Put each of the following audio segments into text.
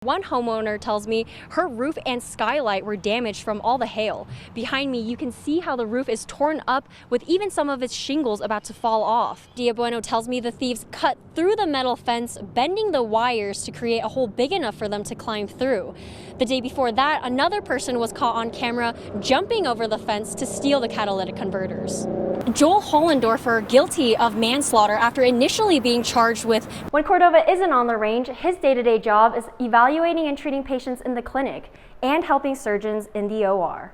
One homeowner tells me her roof and skylight were damaged from all the hail. Behind me, you can see how the roof is torn up with even some of its shingles about to fall off. Dia Bueno tells me the thieves cut through the metal fence, bending the wires to create a hole big enough for them to climb through. The day before that, another person was caught on camera jumping over the fence to steal the catalytic converters. Joel Hollendorfer guilty of manslaughter after initially being charged with. When Cordova isn't on the range, his day-to-day job is evaluating and treating patients in the clinic and helping surgeons in the OR.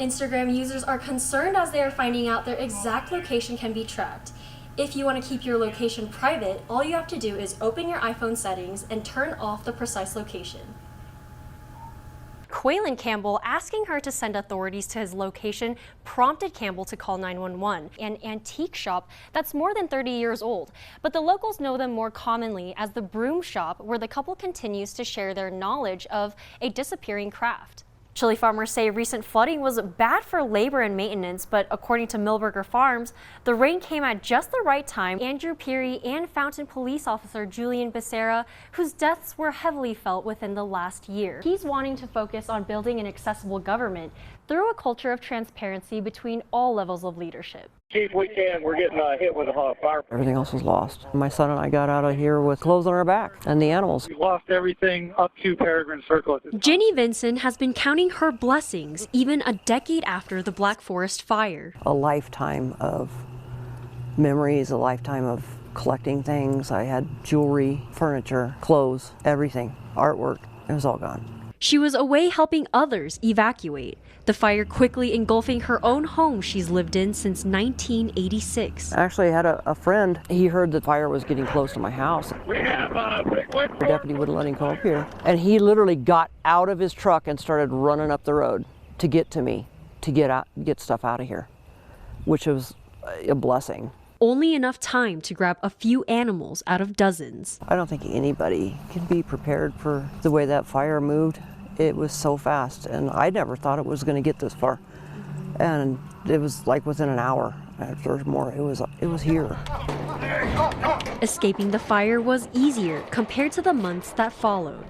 Instagram users are concerned as they are finding out their exact location can be tracked. If you want to keep your location private, all you have to do is open your iPhone settings and turn off the precise location. Quaylen Campbell asking her to send authorities to his location prompted Campbell to call 911, an antique shop that's more than 30 years old. But the locals know them more commonly as the broom shop, where the couple continues to share their knowledge of a disappearing craft. Chili farmers say recent flooding was bad for labor and maintenance, but according to Millburger Farms, the rain came at just the right time. Andrew Peary and Fountain police officer Julian Becerra, whose deaths were heavily felt within the last year. He's wanting to focus on building an accessible government through a culture of transparency between all levels of leadership. Chief, we can. We're getting hit with a fire. Everything else was lost. My son and I got out of here with clothes on our back and the animals. We lost everything up to Peregrine Circle. Ginny Vinson has been counting her blessings even a decade after the Black Forest fire. A lifetime of memories, a lifetime of collecting things. I had jewelry, furniture, clothes, everything, artwork. It was all gone. She was away helping others evacuate, the fire quickly engulfing her own home she's lived in since 1986. Actually, I had a friend. He heard the fire was getting close to my house. We have The deputy wouldn't let him come up here. And he literally got out of his truck and started running up the road to get to me, to get stuff out of here, which was a blessing. Only enough time to grab a few animals out of dozens. I don't think anybody can be prepared for the way that fire moved. It was so fast, and I never thought it was going to get this far. And it was like within an hour, or more, it was here. Escaping the fire was easier compared to the months that followed.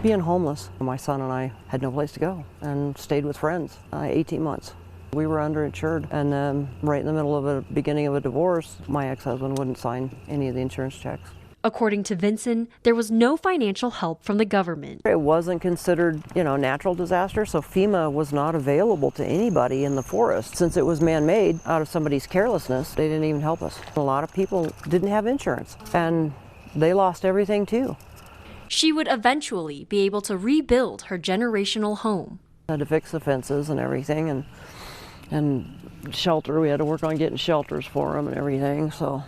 Being homeless, my son and I had no place to go and stayed with friends 18 months. We were underinsured, and then right in the middle of the beginning of a divorce, my ex-husband wouldn't sign any of the insurance checks. According to Vinson, there was no financial help from the government. It wasn't considered, natural disaster, so FEMA was not available to anybody in the forest. Since it was man-made out of somebody's carelessness, they didn't even help us. A lot of people didn't have insurance, and they lost everything too. She would eventually be able to rebuild her generational home. I had to fix the fences and everything, and shelter. We had to work on getting shelters for them and everything, so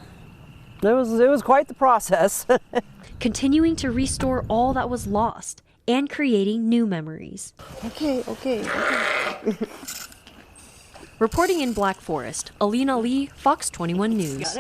it was quite the process. Continuing to restore all that was lost and creating new memories. Okay. Reporting in Black Forest, Alina Lee, Fox 21 News.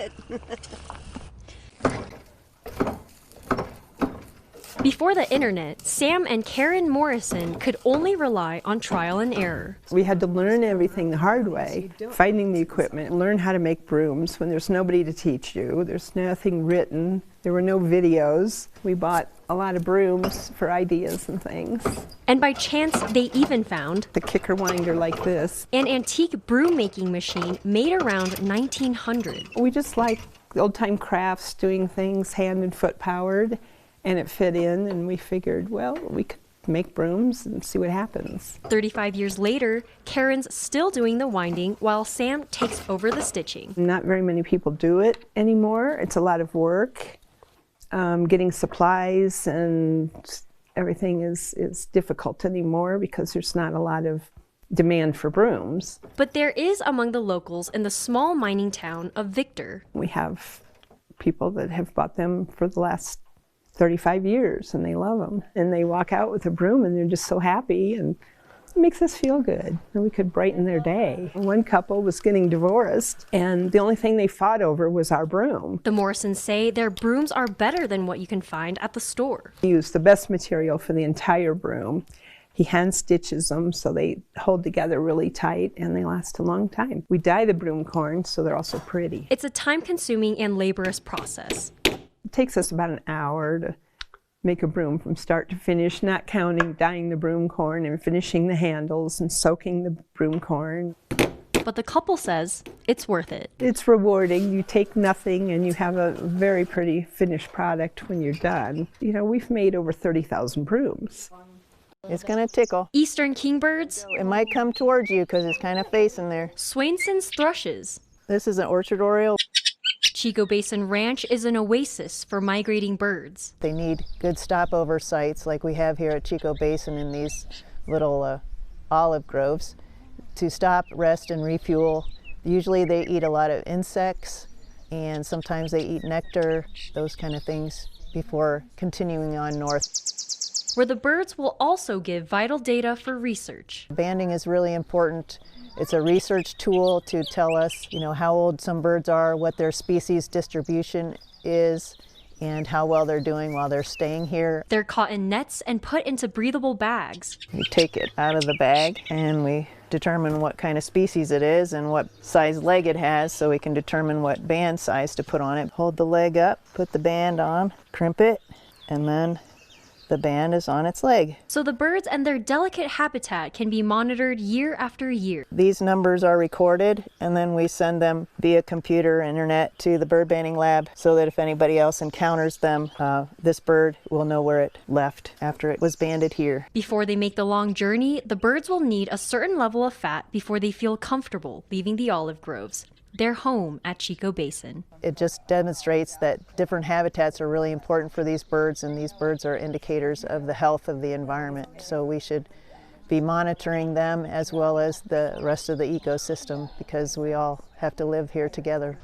Before the internet, Sam and Karen Morrison could only rely on trial and error. We had to learn everything the hard way, finding the equipment, learn how to make brooms when there's nobody to teach you. There's nothing written. There were no videos. We bought a lot of brooms for ideas and things. And by chance, they even found the kicker winder like this. An antique broom making machine made around 1900. We just like old-time crafts, doing things hand and foot powered. And it fit in, and we figured, well, we could make brooms and see what happens. 35 years later, Karen's still doing the winding while Sam takes over the stitching. Not very many people do it anymore. It's a lot of work. Getting supplies and everything is difficult anymore because there's not a lot of demand for brooms. But there is among the locals in the small mining town of Victor. We have people that have bought them for the last 35 years, and they love them. And they walk out with a broom, and they're just so happy, and it makes us feel good. And we could brighten their day. One couple was getting divorced, and the only thing they fought over was our broom. The Morrisons say their brooms are better than what you can find at the store. He used the best material for the entire broom. He hand stitches them so they hold together really tight and they last a long time. We dye the broom corns so they're also pretty. It's a time-consuming and laborious process. It takes us about an hour to make a broom from start to finish, not counting dyeing the broom corn and finishing the handles and soaking the broom corn. But the couple says it's worth it. It's rewarding. You take nothing and you have a very pretty finished product when you're done. You know, we've made over 30,000 brooms. It's going to tickle. Eastern kingbirds, It might come towards you because it's kind of facing there. Swainson's thrushes. This is an orchard oriole. Chico Basin Ranch is an oasis for migrating birds. They need good stopover sites like we have here at Chico Basin in these little olive groves to stop, rest, and refuel. Usually they eat a lot of insects, and sometimes they eat nectar, those kind of things, before continuing on north. Where the birds will also give vital data for research. Banding is really important. It's a research tool to tell us, how old some birds are, what their species distribution is, and how well they're doing while they're staying here. They're caught in nets and put into breathable bags. We take it out of the bag and we determine what kind of species it is and what size leg it has, so we can determine what band size to put on it. Hold the leg up, put the band on, crimp it, and then the band is on its leg. So the birds and their delicate habitat can be monitored year after year. These numbers are recorded, and then we send them via computer, internet to the bird banding lab, so that if anybody else encounters them, this bird will know where it left after it was banded here. Before they make the long journey, the birds will need a certain level of fat before they feel comfortable leaving the olive groves, their home at Chico Basin. It just demonstrates that different habitats are really important for these birds, and these birds are indicators of the health of the environment. So we should be monitoring them as well as the rest of the ecosystem, because we all have to live here together.